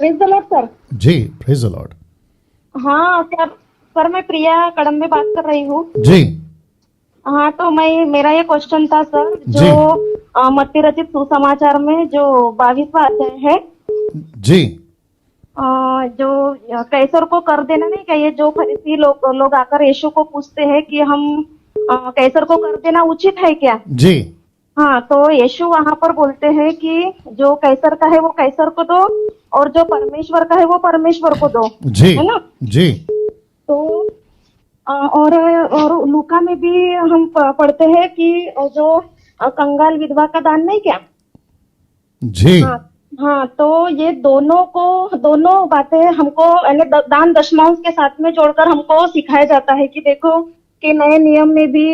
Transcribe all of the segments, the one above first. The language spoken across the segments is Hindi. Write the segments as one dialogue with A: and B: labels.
A: Praise the lord sir.
B: जी प्रेज द लॉर्ड।
A: हाँ सर मैं प्रिया कड़म में बात कर रही हूँ।
B: जी
A: हाँ तो मेरा ये क्वेश्चन था सर,
B: जी
A: जो मत्ती रचित सुसमाचार में जो 22वां अध्याय है,
B: जी
A: जो कैसर को कर देना नहीं क्या, ये जो फरीसी लोग आकर यीशु को पूछते हैं कि हम कैसर को कर देना उचित है क्या।
B: जी
A: हाँ तो यीशु वहां पर बोलते हैं कि जो कैसर का है वो कैसर को दो और जो परमेश्वर का है वो परमेश्वर को दो,
B: जी
A: है ना।
B: जी
A: तो और लूका में भी हम पढ़ते हैं कि जो कंगाल विधवा का दान नहीं क्या।
B: जी
A: हाँ हाँ तो ये दोनों बातें हमको यानी दान दशमांश के साथ में जोड़कर हमको सिखाया जाता है कि देखो कि नए नियम में भी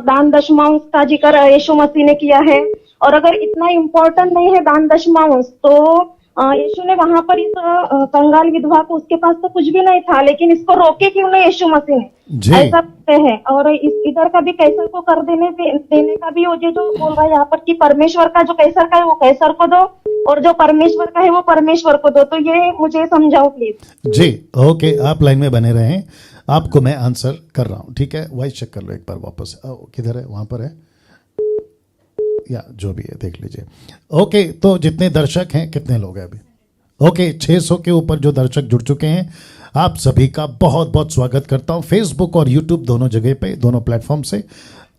A: दान दशमांश का जिक्र यीशु मसीह ने किया है। और अगर इतना इम्पोर्टेंट नहीं है दान दशमांश तो यीशु ने वहां पर इस कंगाल विधवा को, उसके पास तो कुछ भी नहीं था लेकिन इसको रोके क्यों नहीं यीशु मसीह ने,
B: जी
A: ऐसा कहते हैं। और इधर का भी कैसर को कर देने का भी वो जो बोल रहा है यहाँ पर कि परमेश्वर का जो कैसर का है वो कैसर को दो और जो परमेश्वर का है वो परमेश्वर को दो। तो ये मुझे समझाओ प्लीज।
B: जी ओके, आप लाइन में बने रहें, आपको मैं आंसर कर रहा हूँ, ठीक है। वॉइस चेक कर लो एक बार वापस। किधर है? वहाँ पर है या जो भी है देख लीजिए। ओके, तो जितने दर्शक हैं, कितने लोग हैं अभी? ओके, 600 के ऊपर जो दर्शक जुड़ चुके हैं, आप सभी का बहुत बहुत स्वागत करता हूं फेसबुक और यूट्यूब दोनों जगह पे, दोनों प्लेटफॉर्म से।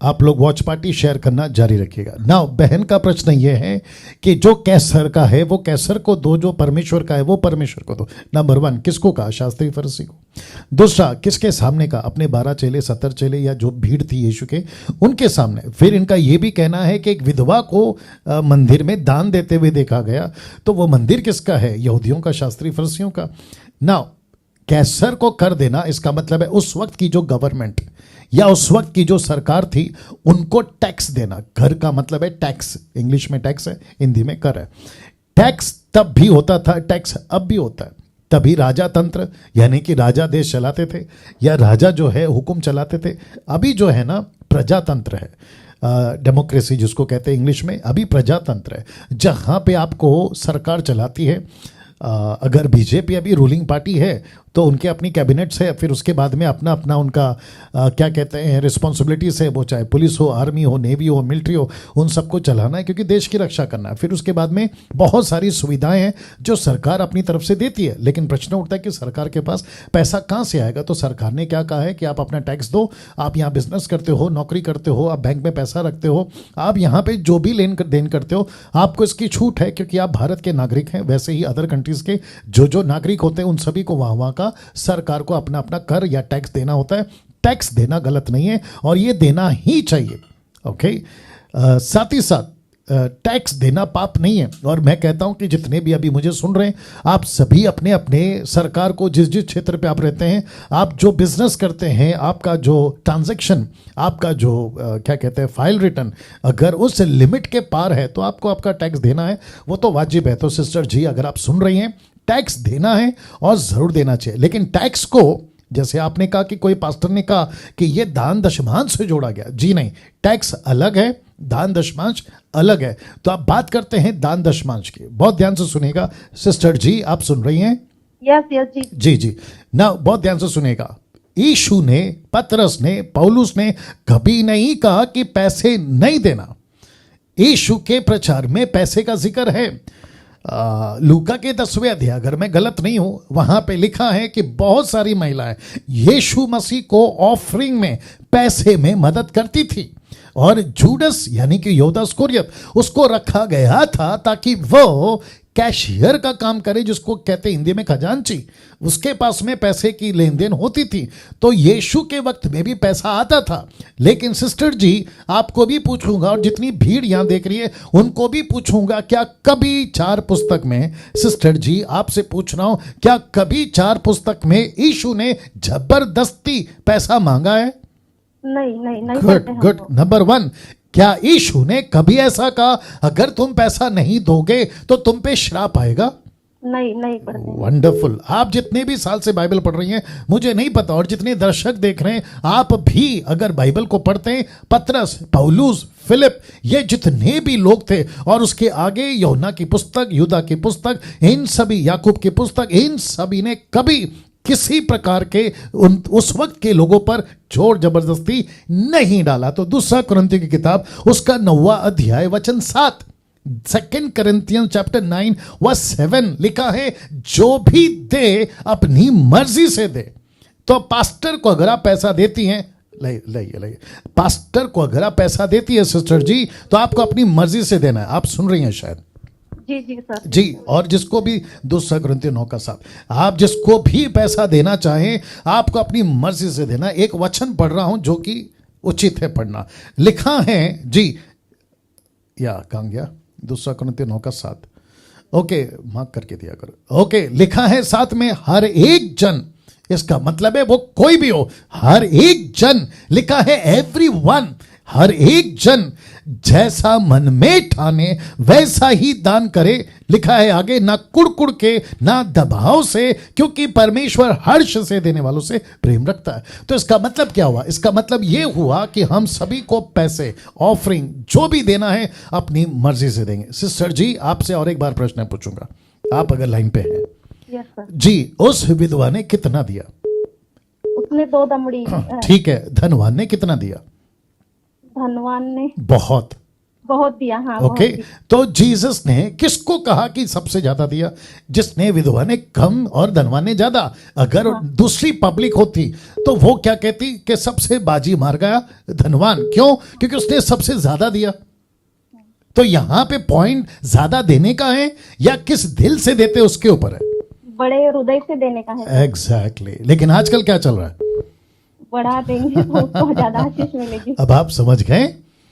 B: आप लोग वॉच पार्टी शेयर करना जारी रखिएगा। नाउ बहन का प्रश्न ये है कि जो कैसर का है वो कैसर को दो, जो परमेश्वर का है वो परमेश्वर को दो। नंबर 1 किसको कहा? शास्त्री फरीसी को। दूसरा किसके सामने का? अपने 12 चेले 70 चेले या जो भीड़ थी यीशु के, उनके सामने। फिर इनका ये भी कहना है कि एक विधवा को मंदिर में दान देते हुए देखा गया, तो वो मंदिर किसका है? यहूदियों का, शास्त्री फरीसियों का। नाउ कैसर को कर देना, इसका मतलब है उस वक्त की जो गवर्नमेंट या उस वक्त की जो सरकार थी उनको टैक्स देना। घर का मतलब है टैक्स, इंग्लिश में टैक्स है, हिंदी में कर है। टैक्स तब भी होता था, टैक्स अब भी होता है। तभी राजा तंत्र यानी कि राजा देश चलाते थे या राजा जो है हुक्म चलाते थे। अभी जो है ना प्रजातंत्र है, डेमोक्रेसी जिसको कहते हैं इंग्लिश में, अभी प्रजातंत्र है जहाँ पे आपको सरकार चलाती है। अगर बीजेपी अभी रूलिंग पार्टी है तो उनके अपनी कैबिनेट्स है, फिर उसके बाद में अपना अपना उनका क्या कहते हैं रिस्पॉन्सिबिलिटीज है, वो चाहे पुलिस हो, आर्मी हो, नेवी हो, मिलिट्री हो, उन सबको चलाना है क्योंकि देश की रक्षा करना है। फिर उसके बाद में बहुत सारी सुविधाएं हैं जो सरकार अपनी तरफ से देती है, लेकिन प्रश्न उठता है कि सरकार के पास पैसा कहाँ से आएगा। तो सरकार ने क्या कहा है कि आप अपना टैक्स दो, आप यहाँ बिजनेस करते हो, नौकरी करते हो, आप बैंक में पैसा रखते हो, आप यहाँ पे जो भी लेन देन करते हो, आपको इसकी छूट है क्योंकि आप भारत के नागरिक हैं। वैसे ही अदर कंट्रीज के जो नागरिक होते हैं उन सभी को वहाँ का सरकार को अपना अपना कर या टैक्स देना होता है। टैक्स देना गलत नहीं है और ये देना ही चाहिए। ओके, साथ ही साथ टैक्स देना पाप नहीं है। और मैं कहता हूं कि जितने भी अभी मुझे सुन रहे हैं, आप सभी अपने अपने सरकार को, जिस जिस क्षेत्र पे आप रहते हैं, आप जो बिजनेस करते हैं, आपका जो ट्रांजैक्शन, आपका जो क्या कहते हैं फाइल रिटर्न, अगर उस लिमिट के पार है तो आपको आपका टैक्स देना है, वो तो वाजिब है। तो सिस्टर जी अगर आप सुन रही हैं, टैक्स देना है और ज़रूर देना चाहिए। लेकिन टैक्स को, जैसे आपने कहा कि कोई पास्टर ने कहा कि ये दान दशमांश से जोड़ा गया, जी नहीं, टैक्स अलग है, दान दशमांश अलग है। तो आप बात करते हैं दान दशमांश की। बहुत ध्यान से सुनिएगा सिस्टर जी, आप सुन रही हैं?
A: यस जी
B: जी जी। ना बहुत ध्यान से सुनिएगा। यीशु ने, पतरस ने, पौलुस ने कभी नहीं कहा कि पैसे नहीं देना। यीशु के प्रचार में पैसे का जिक्र है। लूका के 10वें अध्याय, अगर मैं गलत नहीं हूं, वहां पे लिखा है कि बहुत सारी महिलाएं यीशु मसीह को ऑफरिंग में, पैसे में मदद करती थी। और जूडस यानी कि यहूदा इस्करियोत, उसको रखा गया था ताकि वो कैशियर का काम करे, जिसको कहते हैं हिंदी में खजांची। उसके पास में पैसे की लेन देन होती थी। तो यीशु के वक्त में भी पैसा आता था। लेकिन सिस्टर जी आपको भी पूछूंगा और जितनी भीड़ यहां देख रही है उनको भी पूछूंगा, क्या कभी 4 पुस्तक में, सिस्टर जी आपसे पूछ रहा हूं, क्या कभी 4 पुस्तक में यीशु ने जबरदस्ती पैसा मांगा है?
A: नहीं।
B: गुड। नंबर 1, क्या यीशु ने कभी ऐसा कहा अगर तुम पैसा नहीं दोगे तो तुम पे श्राप आएगा?
A: नहीं नहीं पढ़ते हैं।
B: वंडरफुल। आप जितने भी साल से बाइबल पढ़ रही हैं मुझे नहीं पता, और जितने दर्शक देख रहे हैं आप भी अगर बाइबल को पढ़ते हैं, पतरस, पौलुस, फिलिप, ये जितने भी लोग थे, और उसके आगे यूहन्ना की पुस्तक, यूदा की पुस्तक, इन सभी, याकूब की पुस्तक, इन सभी ने कभी किसी प्रकार के उस वक्त के लोगों पर जोर जबरदस्ती नहीं डाला। तो दूसरा कुरिन्थियों की किताब उसका 9वां अध्याय वचन 7, 2 Corinthians chapter 9 verse 7 लिखा है, जो भी दे अपनी मर्जी से दे। तो पास्टर को अगर आप पैसा देती हैं, लाइए, पास्टर को अगर आप पैसा देती है सिस्टर जी, तो आपको अपनी मर्जी से देना है। आप सुन रही हैं शायद?
A: जी जी सर।
B: जी, और जिसको भी 2 Corinthians 9 का 7, आप जिसको भी पैसा देना चाहें आपको अपनी मर्जी से देना। एक वचन पढ़ रहा हूं जो कि उचित है पढ़ना। लिखा है जी, या कहां गया? 2 Corinthians 9 का 7, ओके, मार्क करके दिया करो। ओके, लिखा है 7 में, हर एक जन, इसका मतलब है वो कोई भी हो, हर एक जन, लिखा है एवरीवन, हर एक जन जैसा मन में ठाने वैसा ही दान करे। लिखा है आगे, ना कुड़कुड़ के ना दबाव से, क्योंकि परमेश्वर हर्ष से देने वालों से प्रेम रखता है। तो इसका मतलब क्या हुआ? इसका मतलब यह हुआ कि हम सभी को पैसे, ऑफरिंग, जो भी देना है अपनी मर्जी से देंगे। सिस्टर जी, आपसे और एक बार प्रश्न पूछूंगा, आप अगर लाइन पे हैं।
A: Yes sir.
B: जी, उस विधवा ने कितना दिया?
A: उसने 2 दमड़ी।
B: ठीक है, धनवान ने कितना दिया?
A: धनवान ने
B: बहुत
A: बहुत दिया। हाँ,
B: ओके,
A: बहुत दिया।
B: तो जीसस ने किसको कहा कि सबसे ज्यादा दिया? जिसने, विधवा ने कम और धनवान ने ज्यादा। अगर दूसरी पब्लिक होती तो वो क्या कहती कि सबसे बाजी मार गया धनवान। क्यों? क्योंकि उसने सबसे ज्यादा दिया। तो यहां पे पॉइंट ज्यादा देने का है या किस दिल से देते उसके ऊपर है।
A: बड़े हृदय से देने का है।
B: एग्जैक्टली। लेकिन आजकल क्या चल रहा है?
A: बढ़ा देंगे तो उसको ज्यादा आशीष मिलेगी।
B: अब आप समझ गए?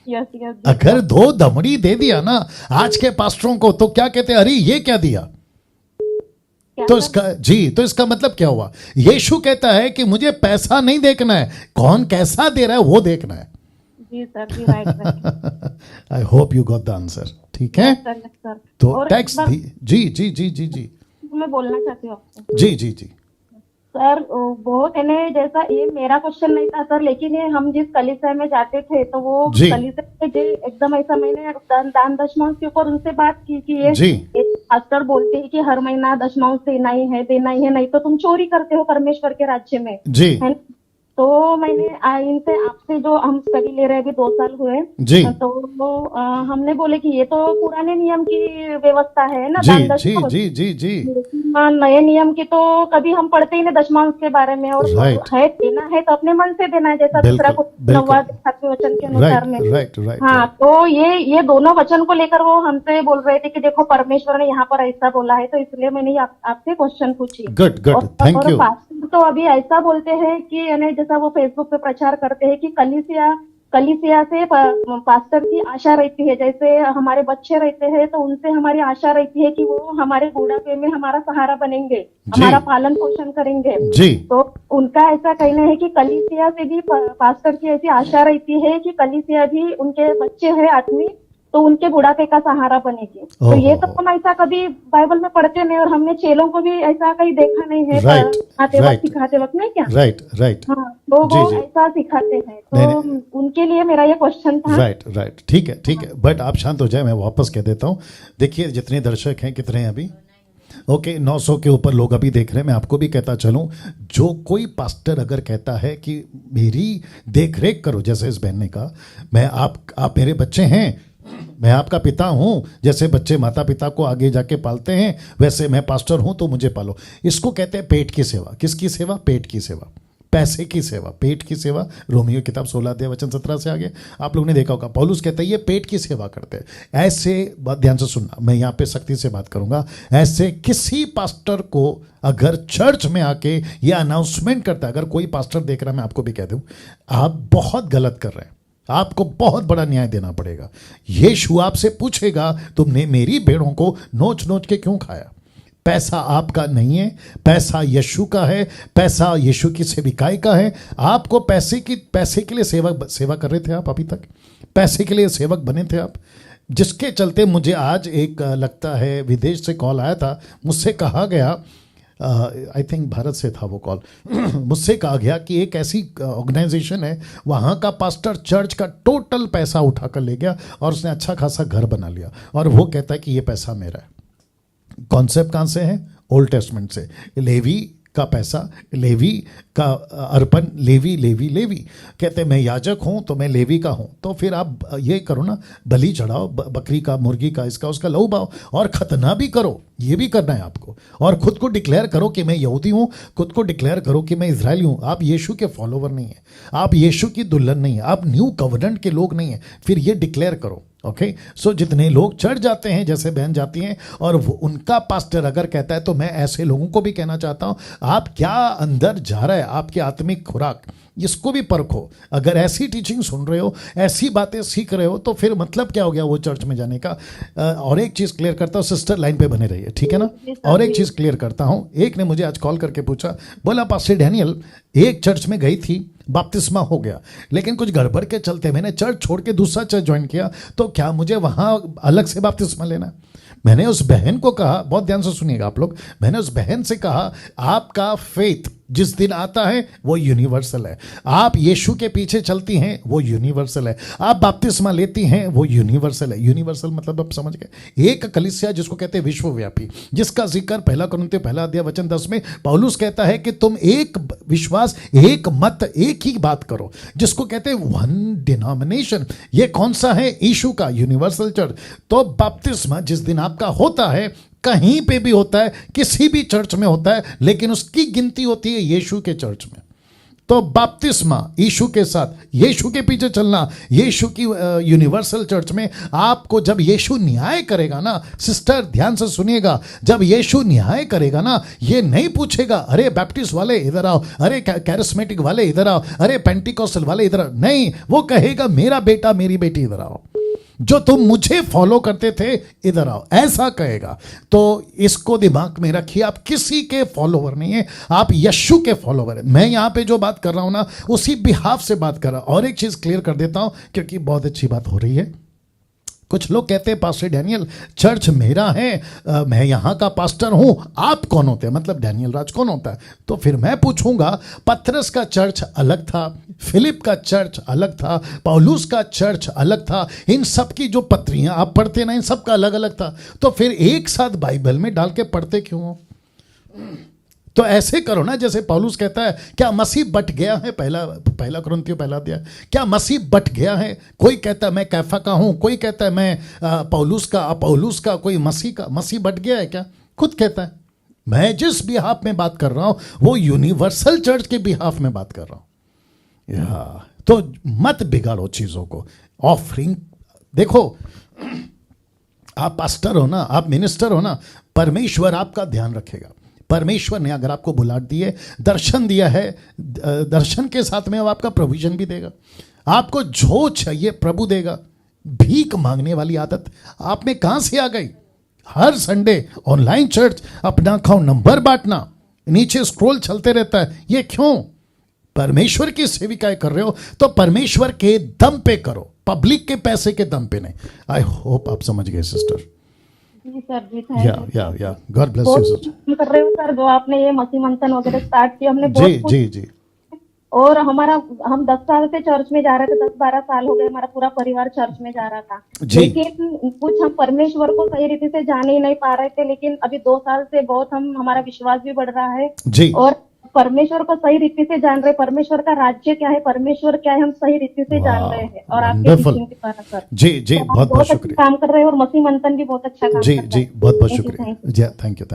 A: Yes yes.
B: अगर 2 दमड़ी दे दिया ना आज के पास्टरों को, तो क्या कहते हैं, अरे ये क्या दिया? तो इसका जी, तो इसका मतलब क्या हुआ? यीशु कहता है कि मुझे पैसा नहीं देखना है, कौन कैसा दे रहा है वो देखना है।
A: जी सर, जी right.
B: I hope you got the answer. ठीक है,
A: सर सर।
B: तो
A: और
B: टैक्स
A: एक बार
B: जी जी जी जी जी
A: मैं बोलना चाहती हूँ आपसे
B: जी जी जी
A: सर। बहुत है ना, जैसा ये मेरा क्वेश्चन नहीं था सर, लेकिन ये हम जिस कलीसिया में जाते थे तो वो
B: जी।
A: कलीसिया में जो एकदम ऐसा, मैंने दान दशमांश के ऊपर उनसे बात की कि ये पास्टर बोलते हैं कि हर महीना दशमांश देना ही है, देना ही है, नहीं तो तुम चोरी करते हो परमेश्वर के राज्य में,
B: जी
A: है ना? तो मैंने इनसे, आपसे जो हम स्टडी ले रहे हैं, अभी 2 साल हुए
B: जी
A: तो हमने बोले कि ये तो पुराने नियम की व्यवस्था है ना,
B: जी
A: दान
B: जी
A: दशमांश।
B: जी जी जी
A: नए नियम की तो कभी हम पढ़ते ही नहीं दशमांश के बारे में, और
B: Right.
A: है देना है तो अपने मन से देना है, जैसा दूसरा
B: बिल्कुल,
A: 9वां वचन के अनुसार में।
B: Right right.
A: हाँ, तो ये दोनों वचन को लेकर वो हमसे बोल रहे थे कि देखो परमेश्वर ने यहाँ पर ऐसा बोला है, तो इसलिए मैंने आपसे क्वेश्चन पूछी।
B: Good good, thank you.
A: Pastor तो अभी ऐसा बोलते हैं कि यानी जैसा वो फेसबुक पे प्रचार करते हैं कि कलीसिया से पास्टर की आशा रहती है, जैसे हमारे बच्चे रहते हैं तो उनसे हमारी आशा रहती है कि वो हमारे बुढ़ापे में हमारा सहारा बनेंगे, हमारा पालन पोषण करेंगे
B: जी।
A: तो उनका ऐसा कहना है कि कलीसिया से भी पास्टर की ऐसी आशा रहती है कि कलीसिया भी उनके बच्चे हैं आदमी तो उनके बुढ़ापे का सहारा बनेगी। तो ये तो हम ऐसा कभी बाइबल में पढ़ते नहीं, और हमने चेलों को भी ऐसा कहीं देखा नहीं है सिखाते वक्त नहीं क्या?
B: राइट।
A: हाँ, तो वो ऐसा सिखाते हैं, तो उनके लिए मेरा ये क्वेश्चन था।
B: राइट, ठीक है। बट आप शांत हो जाए, मैं वापस कह देता हूँ। देखिए जितने दर्शक हैं, कितने हैं अभी? ओके, 900 के ऊपर लोग अभी देख रहे हैं। मैं आपको भी कहता चलूं, जो कोई पास्टर अगर कहता है कि मेरी देख रेख करो, जैसे इस बहन ने कहा, मैं आप मेरे बच्चे हैं, मैं आपका पिता हूं, जैसे बच्चे माता पिता को आगे जाके पालते हैं वैसे मैं पास्टर हूं तो मुझे पालो। इसको कहते हैं पेट की सेवा। किसकी सेवा? पेट की सेवा, पैसे की सेवा, पेट की सेवा। रोमियो किताब 16 अध्याय वचन 17 से आगे आप लोगों ने देखा होगा, पौलुस कहते हैं ये पेट की सेवा करते हैं। ऐसे, बात ध्यान से सुनना, मैं यहाँ पे सख्ती से बात करूंगा, ऐसे किसी पास्टर को अगर चर्च में आके ये अनाउंसमेंट करता है, अगर कोई पास्टर देख रहा है, मैं आपको भी कह दूं, आप बहुत गलत कर रहे हैं, आपको बहुत बड़ा न्याय देना पड़ेगा। यीशु आपसे पूछेगा तुमने मेरी भेड़ों को नोच नोच के क्यों खाया? पैसा आपका नहीं है, पैसा यीशु का है, पैसा यीशु की सेविकाई का है। आपको पैसे के लिए सेवा कर रहे थे आप अभी तक? पैसे के लिए सेवक बने थे आप? जिसके चलते मुझे आज एक लगता है विदेश से कॉल आया था, मुझसे कहा गया, आई थिंक भारत से था वो कॉल, मुझसे कहा गया कि एक ऐसी ऑर्गेनाइजेशन है, वहाँ का पास्टर चर्च का टोटल पैसा उठा कर ले गया और उसने अच्छा खासा घर बना लिया, और वो कहता है कि ये पैसा मेरा है। कॉन्सेप्ट कहाँ से है? ओल्ड टेस्टमेंट से। लेवी का पैसा, लेवी का अर्पण, लेवी लेवी लेवी कहते मैं याजक हूं तो मैं लेवी का हूं, तो फिर आप ये करो ना, बलि चढ़ाओ, बकरी का, मुर्गी का, इसका उसका लहू बहाओ, और खतना भी करो, ये भी करना है आपको, और खुद को डिक्लेयर करो कि मैं यहूदी हूं, खुद को डिक्लेयर करो कि मैं इजरायली हूं। आप यीशु के फॉलोवर नहीं है, आप यीशु की दुल्हन नहीं है, आप न्यू कवनेंट के लोग नहीं है, फिर ये डिक्लेयर करो। ओके, सो जितने लोग चढ़ जाते हैं, जैसे बहन जाती हैं और उनका पास्टर अगर कहता है, तो मैं ऐसे लोगों को भी कहना चाहता हूं, आप क्या अंदर जा रहा है, आपकी आत्मिक खुराक, इसको भी परखो। अगर ऐसी टीचिंग सुन रहे हो, ऐसी बातें सीख रहे हो, तो फिर मतलब क्या हो गया वो चर्च में जाने का। और एक चीज़ क्लियर करता हूँ, सिस्टर लाइन पे बने रहिए, ठीक है ना। और एक चीज़ क्लियर करता हूँ, एक ने मुझे आज कॉल करके पूछा, बोला पास्टर डैनियल, एक चर्च में गई थी, बपतिस्मा हो गया, लेकिन कुछ गड़बड़ के चलते मैंने चर्च छोड़ के दूसरा चर्च ज्वाइन किया, तो क्या मुझे वहां अलग से बपतिस्मा लेना है? मैंने उस बहन को कहा, बहुत ध्यान से सुनिएगा आप लोग, मैंने उस बहन से कहा, आपका फेथ जिस दिन आता है वो यूनिवर्सल है, आप यीशु के पीछे चलती हैं वो यूनिवर्सल है, आप बपतिस्मा लेती हैं वो यूनिवर्सल है। यूनिवर्सल मतलब आप समझ गए, एक कलीसिया जिसको कहते हैं विश्वव्यापी, जिसका जिक्र 1 कुरिन्थियों 1:10 में पौलुस कहता है कि तुम एक विश्वास, एक मत, एक ही बात करो, जिसको कहते हैं वन डिनोमिनेशन। ये कौन सा है? यीशु का यूनिवर्सल चर्च। तो बपतिस्मा जिस दिन आपका होता है, कहीं पे भी होता है, किसी भी चर्च में होता है, लेकिन उसकी गिनती होती है यीशु के चर्च में। तो बपतिस्मा यीशु के साथ, यीशु के पीछे चलना, यीशु की यूनिवर्सल चर्च में आपको जब यीशु न्याय करेगा ना, सिस्टर ध्यान से सुनिएगा, जब यीशु न्याय करेगा ना, ये नहीं पूछेगा अरे बैप्टिस्ट वाले इधर आओ, अरे कैरिस्मेटिक वाले इधर आओ, अरे पेंटिकोस्टल वाले इधर आओ, नहीं, वो कहेगा मेरा बेटा मेरी बेटी इधर आओ, जो तुम मुझे फॉलो करते थे इधर आओ, ऐसा कहेगा। तो इसको दिमाग में रखिए, आप किसी के फॉलोवर नहीं है, आप यीशु के फॉलोवर है। मैं यहां पे जो बात कर रहा हूं ना, उसी बिहाफ से बात कर रहा हूं। और एक चीज क्लियर कर देता हूं, क्योंकि बहुत अच्छी बात हो रही है। कुछ लोग कहते हैं पास्टर डैनियल चर्च मेरा है, मैं यहाँ का पास्टर हूँ, आप कौन होते हैं, मतलब डैनियल राज कौन होता है? तो फिर मैं पूछूंगा, पतरस का चर्च अलग था, फिलिप का चर्च अलग था, पौलुस का चर्च अलग था, इन सब की जो पत्रियां आप पढ़ते ना, इन सब का अलग अलग था, तो फिर एक साथ बाइबल में डाल के पढ़ते क्यों हो? तो ऐसे करो ना, जैसे पौलुस कहता है, क्या मसीह बट गया है? पहला कुरिन्थियों 1:10, क्या मसीह बट गया है? कोई कहता है मैं कैफा का हूं, कोई कहता है मैं पौलुस का, कोई मसीह का। मसीह बट गया है क्या? खुद कहता है। मैं जिस बिहाफ में बात कर रहा हूं, वो यूनिवर्सल चर्च के बिहाफ में बात कर रहा हूं। तो मत बिगाड़ो चीजों को। ऑफरिंग देखो, आप पास्टर हो ना, आप मिनिस्टर हो ना, परमेश्वर आपका ध्यान रखेगा। परमेश्वर ने अगर आपको बुला दिए, दर्शन दिया है, दर्शन के साथ में वो आपका प्रोविजन भी देगा। आपको जो चाहिए प्रभु देगा। भीख मांगने वाली आदत आप में कहां से आ गई? हर संडे ऑनलाइन चर्च, अपना अकाउंट नंबर बांटना, नीचे स्क्रॉल चलते रहता है, ये क्यों? परमेश्वर की सेविकाएं कर रहे हो तो परमेश्वर के दम पे करो, पब्लिक के पैसे के दम पे नहीं। आई होप आप समझ गए सिस्टर।
A: जी सर, जी थैंक यू।
B: या गॉड ब्लेस यू सिस्टर।
A: कर रहे हो सर, जो आपने ये मसीह मंथन वगैरह स्टार्ट किया, हमने
B: जी
A: बहुत
B: जी जी।
A: और हम 10 साल से चर्च में जा रहे थे, 10-12 साल हो गए, हमारा पूरा परिवार चर्च में जा रहा था, लेकिन कुछ हम परमेश्वर को सही रीति से जान ही नहीं पा रहे थे। लेकिन अभी 2 साल से बहुत हमारा विश्वास भी बढ़ रहा है
B: जी।
A: और परमेश्वर को सही रीति से जान रहे, परमेश्वर का राज्य क्या है, परमेश्वर क्या है, हम सही रीति से जान रहे हैं। और आपके टीचिंग के कारण सर
B: जी जी, बहुत बहुत शुक्रिया।
A: काम कर रहे हैं और मसीह मंथन भी बहुत अच्छा काम कर रहे हैं।
B: जी जी, बहुत बहुत शुक्रिया। Thank you.